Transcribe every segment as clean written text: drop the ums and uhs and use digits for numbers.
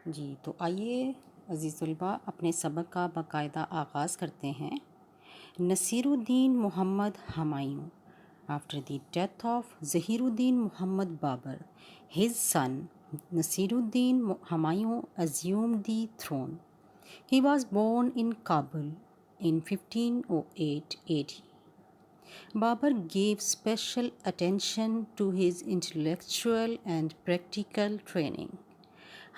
جی تو آئیے عزیز طلباء اپنے سبق کا باقاعدہ آغاز کرتے ہیں۔ نصیر الدین محمد Humayun after the death of Zahiruddin Muhammad Babur, his son Nasiruddin Humayun assumed the throne. He was born in Kabul in 1508 AD. Babur gave special attention to his intellectual and practical training.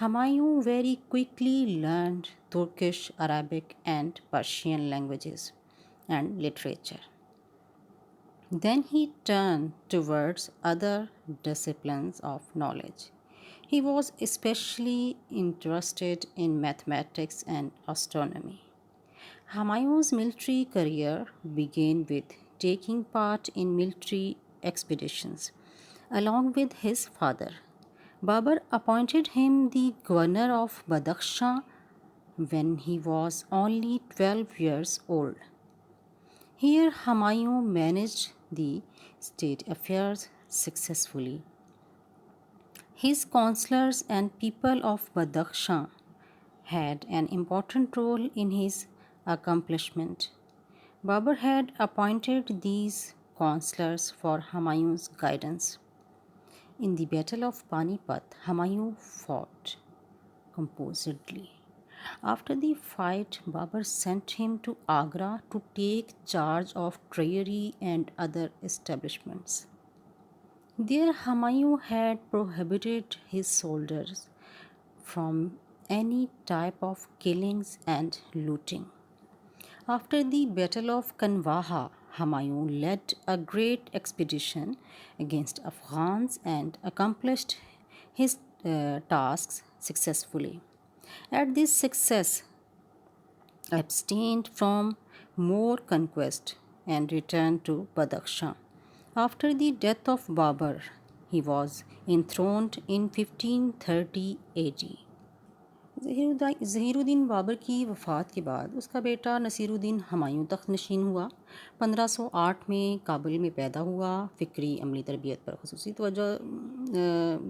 Humayun very quickly learned Turkish, Arabic, and Persian languages and literature. Then he turned towards other disciplines of knowledge. He was especially interested in mathematics and astronomy. Humayun's military career began with taking part in military expeditions along with his father. Babur appointed him the governor of Badakhshan when he was only 12 years old. Here Humayun managed the state affairs successfully. His councillors and people of Badakhshan had an important role in his accomplishment. Babur had appointed these councillors for Humayun's guidance. In the Battle of Panipat, Humayun fought composedly. After the fight, Babur sent him to Agra to take charge of treasury and other establishments. There Humayun had prohibited his soldiers from any type of killings and looting. After the Battle of Kanwaha, Humayun led a great expedition against Afghans and accomplished his tasks successfully. At this success, abstained from more conquest and returned to Badakhshan. After the death of Babur, he was enthroned in 1530 AD. Zaheer الدین بابر کی وفات کے بعد اس کا بیٹا نصیر الدین ہمایوں تخت نشین ہوا۔ 1508 میں کابل میں پیدا ہوا، فکری عملی تربیت پر خصوصی توجہ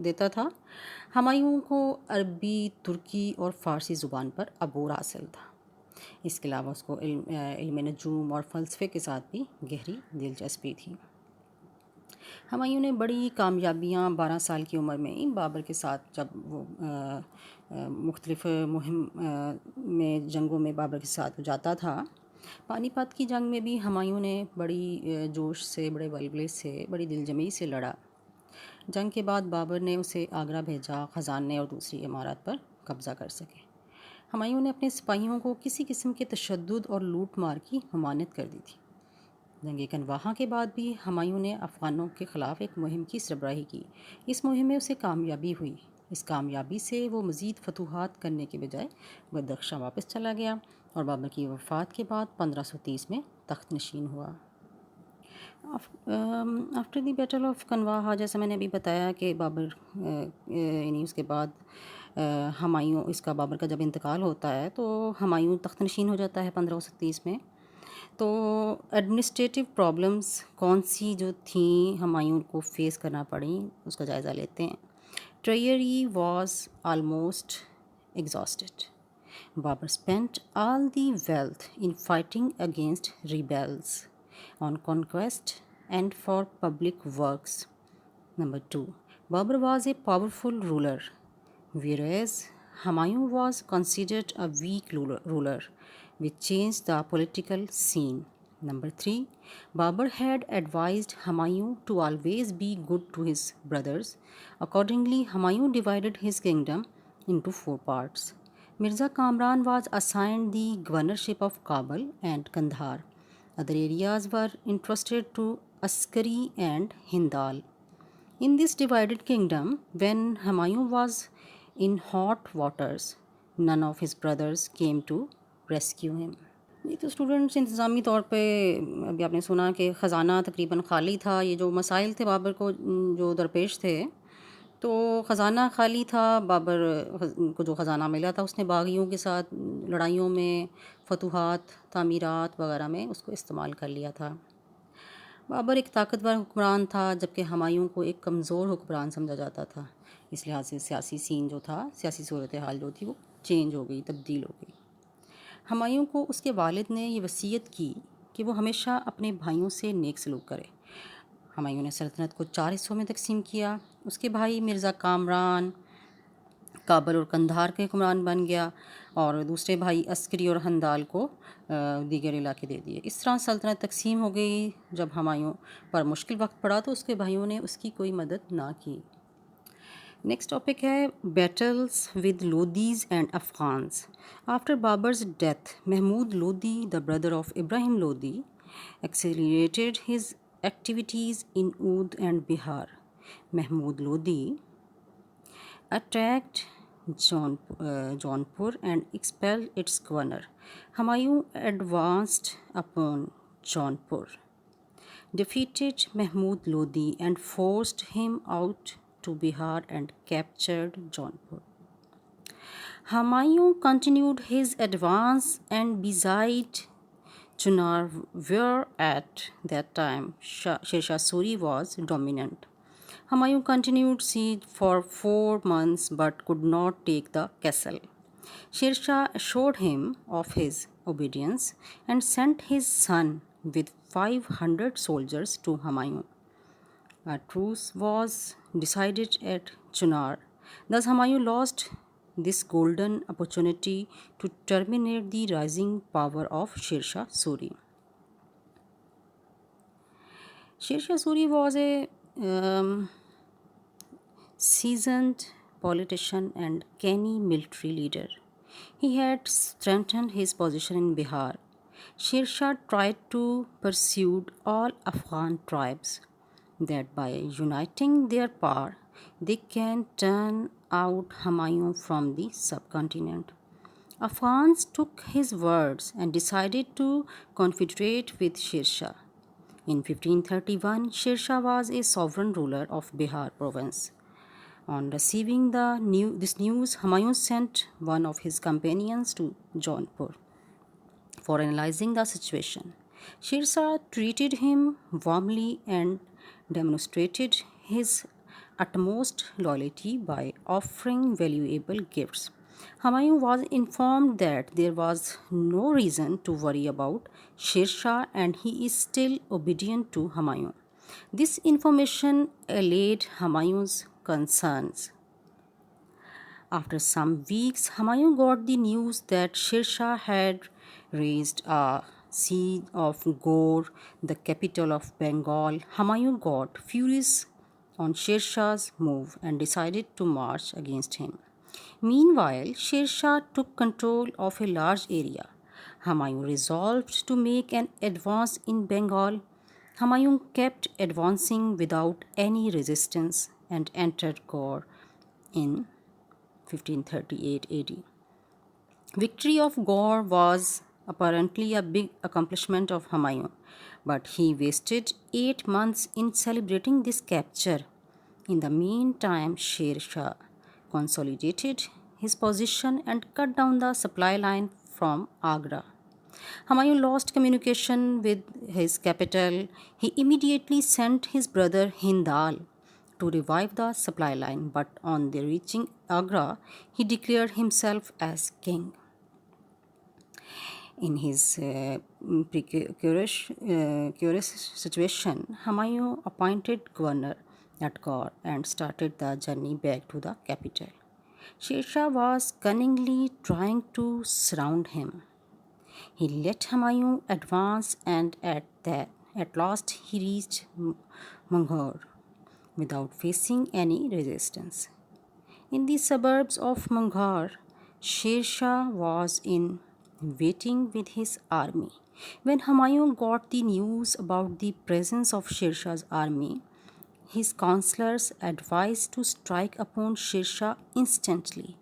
دیتا تھا۔ ہمایوں کو عربی، ترکی اور فارسی زبان پر عبور حاصل تھا۔ اس کے علاوہ اس کو علم نجوم اور فلسفے کے ساتھ بھی گہری دلچسپی تھی۔ ہمایوں نے بڑی کامیابیاں 12 سال کی عمر میں بابر کے ساتھ جب وہ مختلف مہم میں جنگوں میں بابر کے ساتھ جاتا تھا۔ پانی پت کی جنگ میں بھی ہمایوں نے بڑی جوش سے، بڑے ولولے سے، بڑی دلجمعی سے لڑا۔ جنگ کے بعد بابر نے اسے آگرہ بھیجا خزانے اور دوسری عمارات پر قبضہ کر سکے۔ ہمایوں نے اپنے سپاہیوں کو کسی قسم کے تشدد اور لوٹ مار کی ممانعت کر دی تھی۔ جنگ کنواہا کے بعد بھی ہمایوں نے افغانوں کے خلاف ایک مہم کی سربراہی کی۔ اس مہم میں اسے کامیابی ہوئی۔ اس کامیابی سے وہ مزید فتوحات کرنے کے بجائے بدخشاں واپس چلا گیا اور بابر کی وفات کے بعد 1530 میں تخت نشین ہوا۔ آفٹر دی بیٹل آف کنواہا، جیسا میں نے ابھی بتایا کہ بابر یعنی اس کے بعد ہمایوں، اس کا بابر کا جب انتقال ہوتا ہے تو ہمایوں تخت نشین ہو جاتا ہے 1530 میں۔ تو ایڈمنسٹریٹو پرابلمس کون سی جو تھیں ہمایوں کو فیس کرنا پڑیں، اس کا جائزہ لیتے ہیں۔ Treasury was almost exhausted. Babur spent all the wealth in fighting against rebels, on conquest, and for public works. Number 2. Babur was a powerful ruler, whereas Humayun was considered a weak ruler, which changed the political scene. Number 3. Babur had advised Humayun to always be good to his brothers. Accordingly, Humayun divided his kingdom into 4 parts. Mirza Kamran was assigned the governorship of Kabul and Kandahar. Other areas were entrusted to Askari and Hindal. In this divided kingdom, when Humayun was in hot waters, none of his brothers came to rescue him. یہ تو students انتظامی طور پہ ابھی آپ نے سنا کہ خزانہ تقریباً خالی تھا۔ یہ جو مسائل تھے بابر کو جو درپیش تھے، تو خزانہ خالی تھا۔ بابر کو جو خزانہ ملا تھا اس نے باغیوں کے ساتھ لڑائیوں میں، فتوحات، تعمیرات وغیرہ میں اس کو استعمال کر لیا تھا۔ بابر ایک طاقتور حکمران تھا، جبکہ ہمایوں کو ایک کمزور حکمران سمجھا جاتا تھا۔ اس لحاظ سے سیاسی سین جو تھا، سیاسی صورتحال جو تھی وہ چینج ہو گئی، تبدیل ہو گئی۔ ہمایوں کو اس کے والد نے یہ وصیت کی کہ وہ ہمیشہ اپنے بھائیوں سے نیک سلوک کرے۔ ہمایوں نے سلطنت کو 4 حصوں میں تقسیم کیا۔ اس کے بھائی مرزا کامران کابل اور قندھار کے حکمران بن گیا، اور دوسرے بھائی عسکری اور ہندال کو دیگر علاقے دے دیے۔ اس طرح سلطنت تقسیم ہو گئی۔ جب ہمایوں پر مشکل وقت پڑا تو اس کے بھائیوں نے اس کی کوئی مدد نہ کی۔ نیکسٹ ٹاپک ہے battles with Lodhis and Afghans. After Babur's death, Mahmud Lodhi the brother of Ibrahim Lodhi accelerated his activities in Oudh and Bihar. Mahmud Lodi attacked Jaunpur and expelled its governor. Humayun advanced upon Jaunpur, defeated Mahmud Lodi and forced him out to Bihar and captured Jaunpur. Humayun continued his advance and besieged Chunar, where at that time Sher Shah Suri was dominant. Humayun continued siege for 4 months but could not take the castle. Sher Shah assured him of his obedience and sent his son with 500 soldiers to Humayun. A truce was decided at Chunar. Thus Humayun lost this golden opportunity to terminate the rising power of Sher Shah Suri. Sher Shah Suri was a seasoned politician and canny military leader. He had strengthened his position in Bihar. Sher Shah tried to persuade all Afghan tribes that by uniting their power, they can turn out Humayun from the subcontinent. Afghans took his words and decided to confederate with Sher Shah. In 1531, Sher Shah was a sovereign ruler of Bihar province. On receiving this news, Humayun sent one of his companions to Jaunpur for analyzing the situation. Sher Shah treated him warmly and demonstrated his utmost loyalty by offering valuable gifts. Humayun was informed that there was no reason to worry about Sher Shah and he is still obedient to Humayun. This information allayed Humayun's concerns. After some weeks, Humayun got the news that Sher Shah had raised a siege of Gaur, the capital of Bengal. Humayun got furious on Sher Shah's move and decided to march against him. Meanwhile, Sher Shah took control of a large area. Humayun resolved to make an advance in Bengal. Humayun kept advancing without any resistance and entered Gaur in 1538 AD. Victory of Gaur was apparently a big accomplishment of Humayun, but he wasted 8 months in celebrating this capture. In the meantime, Sher Shah consolidated his position and cut down the supply line from Agra. Humayun lost communication with his capital. He immediately sent his brother Hindal to revive the supply line, but on their reaching Agra, he declared himself as king. In his precarious situation, Humayun appointed governor at Gaur and started the journey back to the capital. Sher Shah was cunningly trying to surround him. He let Humayun advance and at last he reached Manghar without facing any resistance. In the suburbs of Manghar, Sher Shah was in waiting with his army. When Humayun got the news about the presence of Sher Shah's army, his counselors advised to strike upon Sher Shah instantly.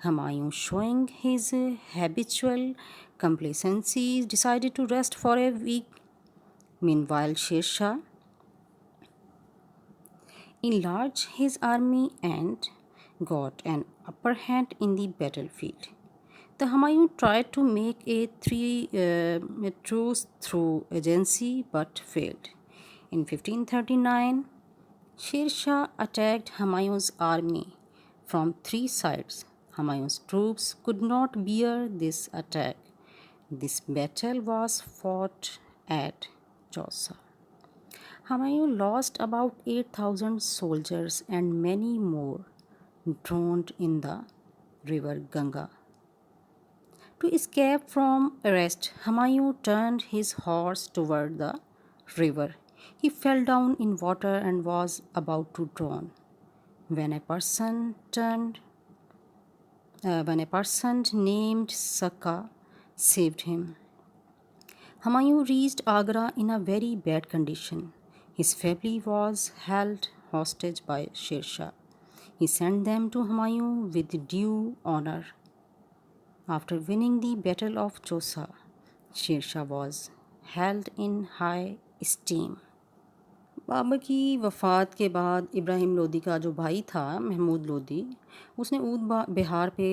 Humayun, showing his habitual complacency, decided to rest for a week. Meanwhile, Sher Shah enlarged his army and got an upper hand in the battlefield. The Humayun tried to make a truce through agency but failed. In 1539, Sher Shah attacked Humayun's army from three sides. Humayun's troops could not bear this attack. This battle was fought at Chausa. Humayun lost about 8,000 soldiers and many more drowned in the river Ganga. To escape from arrest, Humayun turned his horse toward the river. He fell down in water and was about to drown. When a person named Sakka saved him. Humayun reached Agra in a very bad condition. His family was held hostage by Sher Shah. He sent them to Humayun with due honor. After winning the Battle of Chausa, Sher Shah was held in high esteem. Babar کی وفات کے بعد ابراہیم لودھی کا جو بھائی تھا محمود لودھی، اس نے اودھ بہار پہ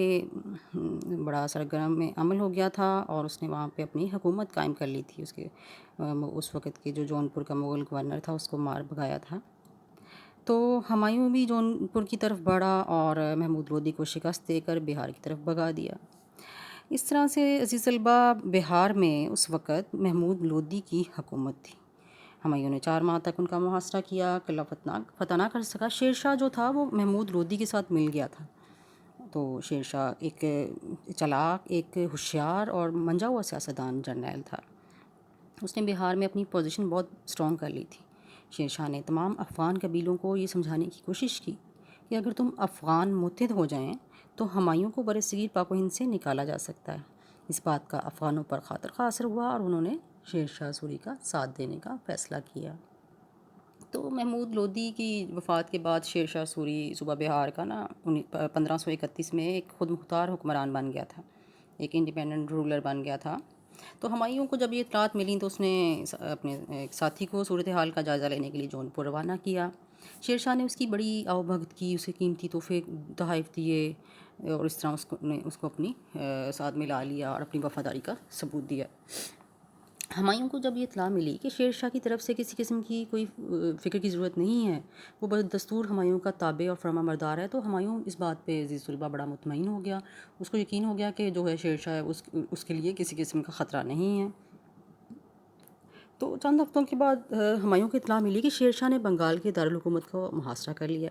بڑا سرگرم میں عمل ہو گیا تھا اور اس نے وہاں پہ اپنی حکومت قائم کر لی تھی. اس وقت کے جو جونپور کا مغل گورنر تھا اس کو مار بھگایا تھا. تو ہمایوں بھی جونپور کی طرف بڑھا اور محمود لودھی کو شکست دے کر بہار کی طرف بھگا دیا. اس طرح سے عزیز طلبہ بہار میں اس وقت محمود لودھی کی حکومت تھی. ہمایوں نے 4 ماہ تک ان کا محاصرہ کیا. قلعہ فتح نہ کر سکا. شیر شاہ جو تھا وہ محمود لودھی کے ساتھ مل گیا تھا. تو شیر شاہ ایک چلاک، ایک ہوشیار اور منجا ہوا سیاستدان جرنیل تھا. اس نے بہار میں اپنی پوزیشن بہت اسٹرانگ کر لی تھی. شیر شاہ نے تمام افغان قبیلوں کو یہ سمجھانے کی کوشش کی کہ اگر تم افغان متحد ہو جائیں تو ہمایوں کو برصغیر پاک و ہند سے نکالا جا سکتا ہے. اس بات کا افغانوں پر خاطر خواہ اثر ہوا اور انہوں نے شیر شاہ سوری کا ساتھ دینے کا فیصلہ کیا. تو محمود لودھی کی وفات کے بعد شیر شاہ سوری صوبہ بہار کا 1531 میں ایک خود مختار حکمران بن گیا تھا، ایک انڈیپینڈنٹ رولر بن گیا تھا. تو ہمایوں کو جب یہ اطلاعات ملیں تو اس نے اپنے ایک ساتھی کو صورتحال کا جائزہ لینے کے لیے جونپور روانہ کیا. شیر شاہ نے اس کی بڑی آؤبھگت کی، اسے قیمتی تحفے تحائف دیے اور اس طرح اس کو اپنی ساتھ ملا لیا اور اپنی وفاداری کا ثبوت دیا. ہمایوں کو جب یہ اطلاع ملی کہ شیر شاہ کی طرف سے کسی قسم کی کوئی فکر کی ضرورت نہیں ہے، وہ بدستور ہمایوں کا تابع اور فرما بردار ہے، تو ہمایوں اس بات پہ عزیز طلبہ بڑا مطمئن ہو گیا. اس کو یقین ہو گیا کہ جو ہے شیر شاہ ہے اس کے لیے کسی قسم کا خطرہ نہیں ہے. تو چند ہفتوں کے بعد ہمایوں کو اطلاع ملی کہ شیر شاہ نے بنگال کے دارالحکومت کو محاصرہ کر لیا.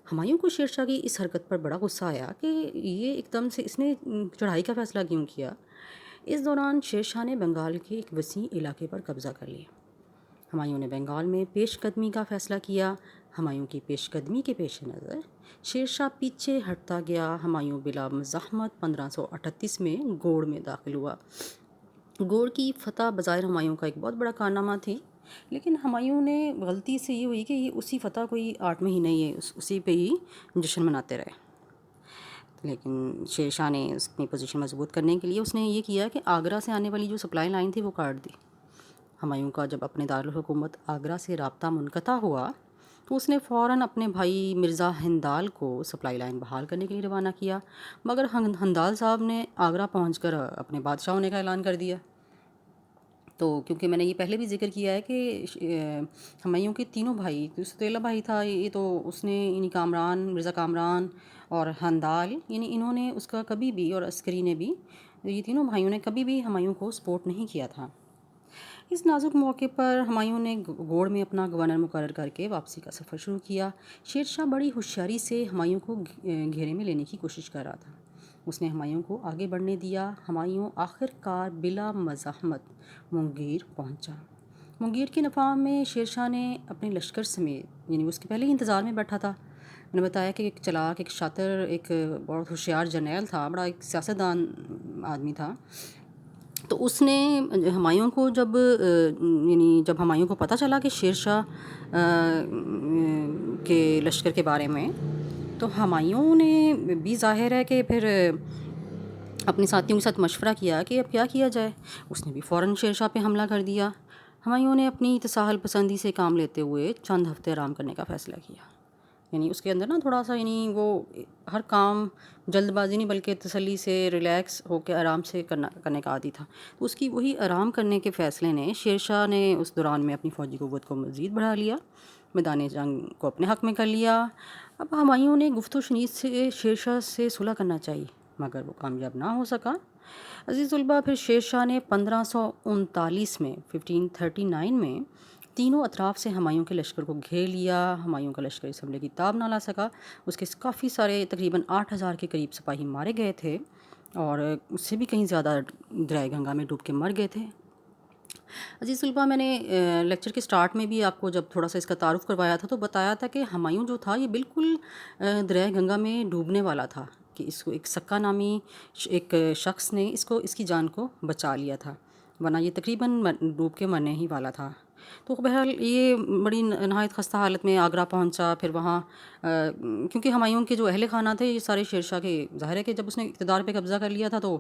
ہمایوں کو شیر شاہ کی اس حرکت پر بڑا غصہ آیا کہ یہ ایک دم سے اس نے چڑھائی کا فیصلہ کیوں کیا. اس دوران شیر شاہ نے بنگال کے ایک وسیع علاقے پر قبضہ کر لیا. ہمایوں نے بنگال میں پیش قدمی کا فیصلہ کیا. ہمایوں کی پیش قدمی کے پیش نظر شیر شاہ پیچھے ہٹتا گیا. ہمایوں بلا مزاحمت 1538 میں گوڑ میں داخل ہوا. گوڑ کی فتح بظاہر ہمایوں کا ایک بہت بڑا کارنامہ تھی، لیکن ہمایوں نے غلطی سے یہ ہوئی کہ یہ اسی فتح کوئی 8 مہینے ہی اسی پہ ہی جشن مناتے رہے. لیکن شیر شاہ نے اپنی پوزیشن مضبوط کرنے کے لیے اس نے یہ کیا کہ آگرہ سے آنے والی جو سپلائی لائن تھی وہ کاٹ دی. ہمایوں کا جب اپنے دارالحکومت آگرہ سے رابطہ منقطع ہوا تو اس نے فوراً اپنے بھائی مرزا ہندال کو سپلائی لائن بحال کرنے کے لیے روانہ کیا. مگر ہندال صاحب نے آگرہ پہنچ کر اپنے بادشاہ ہونے کا اعلان کر دیا. تو کیونکہ میں نے یہ پہلے بھی ذکر کیا ہے کہ ہمایوں کے تینوں بھائی، سوتیلا بھائی تھا یہ، تو اس نے یعنی کامران، مرزا کامران اور ہندال، یعنی انہوں نے اس کا کبھی بھی، اور عسکری نے بھی، یہ تینوں بھائیوں نے کبھی بھی ہمایوں کو سپورٹ نہیں کیا تھا. اس نازک موقع پر ہمایوں نے گوڑ میں اپنا گورنر مقرر کر کے واپسی کا سفر شروع کیا. شیر شاہ بڑی ہوشیاری سے ہمایوں کو گھیرے میں لینے کی کوشش کر رہا تھا. اس نے ہمایوں کو آگے بڑھنے دیا. ہمایوں آخر کار بلا مزاحمت مونگیر پہنچا. مونگیر کے نفاذ میں شیر شاہ نے اپنے لشکر سمیت، یعنی اس کے پہلے ہی انتظار میں بیٹھا تھا. میں نے بتایا کہ ایک چلاک، ایک شاطر، ایک بہت ہوشیار جرنیل تھا، بڑا ایک سیاستدان آدمی تھا. تو اس نے ہمایوں کو جب ہمایوں کو پتہ چلا کہ شیر شاہ کے لشکر کے بارے میں، تو ہمایوں نے بھی ظاہر ہے کہ پھر اپنے ساتھیوں کے ساتھ مشورہ کیا کہ اب کیا کیا جائے. اس نے بھی فوراً شیر شاہ پہ حملہ کر دیا. ہمایوں نے اپنی تساہل پسندی سے کام لیتے ہوئے چند ہفتے آرام کرنے کا فیصلہ کیا. یعنی اس کے اندر تھوڑا سا، وہ ہر کام جلد بازی نہیں بلکہ تسلی سے، ریلیکس ہو کے آرام سے کرنے کا عادی تھا. تو اس کی وہی آرام کرنے کے فیصلے نے شیر شاہ نے اس دوران میں اپنی فوجی قوت کو مزید بڑھا لیا، میدان جنگ کو اپنے حق میں کر لیا. اب ہمایوں نے گفت و شنید سے شیر شاہ سے صلح کرنا چاہی مگر وہ کامیاب نہ ہو سکا۔ عزیز طلبہ، پھر شیر شاہ نے 1539 میں 1539 میں تینوں اطراف سے ہمایوں کے لشکر کو گھیر لیا۔ ہمایوں کا لشکر اس حملے کی تاب نہ لا سکا۔ اس کے کافی سارے تقریباً 8,000 کے قریب سپاہی مارے گئے تھے اور اس سے بھی کہیں زیادہ دریائے گنگا میں ڈوب کے مر گئے تھے۔ عزیز طلبہ، میں نے لیکچر کے سٹارٹ میں بھی آپ کو جب تھوڑا سا اس کا تعارف کروایا تھا تو بتایا تھا کہ ہمایوں جو تھا یہ بالکل دریائے گنگا میں ڈوبنے والا تھا کہ اس کو ایک سکا نامی ایک شخص نے اس کی جان کو بچا لیا تھا، ورنہ یہ تقریباً ڈوب کے مرنے ہی والا تھا۔ تو بہرحال یہ بڑی نہایت خستہ حالت میں آگرہ پہنچا۔ پھر وہاں کیونکہ ہمایوں کے جو اہل خانہ تھے یہ سارے شیر شاہ کے، ظاہر ہے کہ جب اس نے اقتدار پہ قبضہ کر لیا تھا تو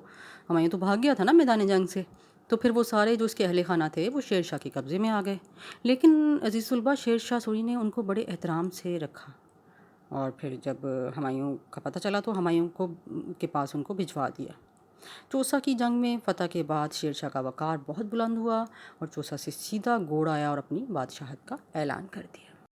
ہمایوں تو بھاگ گیا تھا نا میدان جنگ سے، تو پھر وہ سارے جو اس کے اہل خانہ تھے وہ شیر شاہ کے قبضے میں آ گئے۔ لیکن عزیز طلبہ، شیر شاہ سوری نے ان کو بڑے احترام سے رکھا اور پھر جب ہمایوں کا پتہ چلا تو ہمایوں کے پاس ان کو بھجوا دیا۔ چوسا کی جنگ میں فتح کے بعد شیر شاہ کا وقار بہت بلند ہوا اور چوسا سے سیدھا گوڑ آیا اور اپنی بادشاہت کا اعلان کر دیا۔